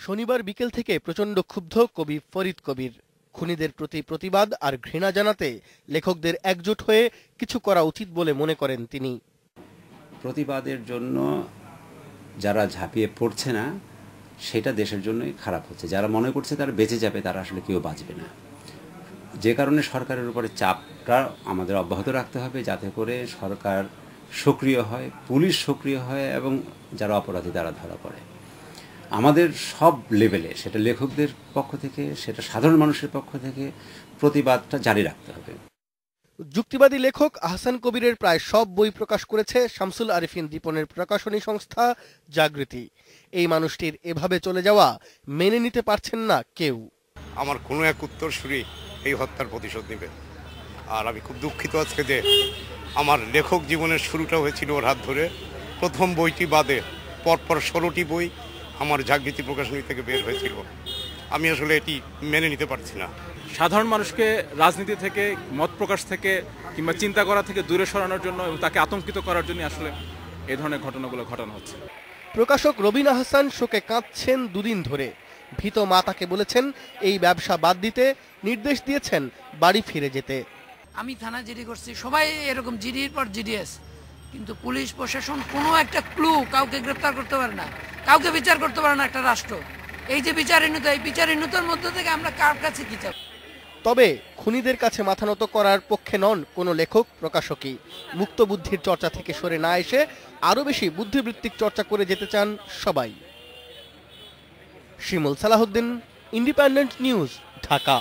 শনিবার বিকেল থেকে প্রচণ্ড ক্ষুব্ধ কবি ফরিদ কবির। খুনিদের প্রতি প্রতিবাদ আর ঘৃণা জানাতে লেখকদের একজোট হয়ে কিছু করা উচিত বলে মনে করেন তিনি। প্রতিবাদের জন্য যারা ঝাঁপিয়ে পড়ছে না সেটা দেশের জন্যই খারাপ হচ্ছে। যারা মনে করছে তারা বেঁচে যাবে, তারা আসলে কেউ বাঁচবে না। যে কারণে সরকারের উপরে চাপটা আমাদের অব্যাহত রাখতে হবে, যাতে করে সরকার সক্রিয় হয়, পুলিশ সক্রিয় হয় এবং যারা অপরাধী তারা ধরা পড়ে। আমাদের সব লেভেলে, সেটা লেখকদের পক্ষ থেকে, সেটা সাধারণ মানুষের পক্ষ থেকে প্রতিবাদটা জারি রাখতে হবে। যুক্তিবাদী লেখক আহসান কবিরের প্রায় সব বই প্রকাশ করেছে শামসুল আরিফিন দীপনের প্রকাশনী সংস্থা জাগৃতি। এই মানুষটির এভাবে চলে যাওয়া মেনে নিতে পারছেন না কেউ। আমার কোনো এক উত্তরসূরি এই হত্যার প্রতিশোধ নেবে, আর আমি খুব দুঃখিত আজকে যে আমার লেখক জীবনের শুরুটা হয়েছিল ওর হাত ধরে। প্রথম বইটি বাদে পরপর 16টি বই আমার জাগৃতি প্রকাশনী থেকে বের হয়েছিল। আমি আসলে এটি মেনে নিতে পারছি না। সাধারণ মানুষকে রাজনীতি থেকে, মত প্রকাশ থেকে কিংবা চিন্তা করা থেকে দূরে সরানোর জন্য এবং তাকে আতঙ্কিত করার জন্য আসলে এই ধরনের ঘটনাগুলো ঘটানো হচ্ছে। প্রকাশক রবিন আহসান শোকে কাঁদছেন দুদিন ধরে। ভীত মা তাকে বলেছেন এই ব্যবসা বাদ দিতে, নির্দেশ দিয়েছেন বাড়ি ফিরে যেতে। আমি থানা জিডি করছি, সবাই এরকম জিডির পর জিডিএস, কিন্তু পুলিশ প্রশাসন কোনো একটা ক্লু কাউকে গ্রেপ্তার করতে পারে না, কাউকে বিচার করতে পারে না একটা রাষ্ট্র। এই যে বিচারহীনতা, এই বিচারহীনতার মধ্যে থেকে আমরা কার কাছে কি চাই? তবে খুনিদের কাছে মাথা নত করার পক্ষে নন কোনো লেখক প্রকাশকই। মুক্ত বুদ্ধির চর্চা থেকে সরে না এসে আরো বেশি বুদ্ধিবৃত্তিক চর্চা করে যেতে চান সবাই। শিমুল সালাহুদ্দিন, ইন্ডিপেন্ডেন্ট নিউজ, ঢাকা।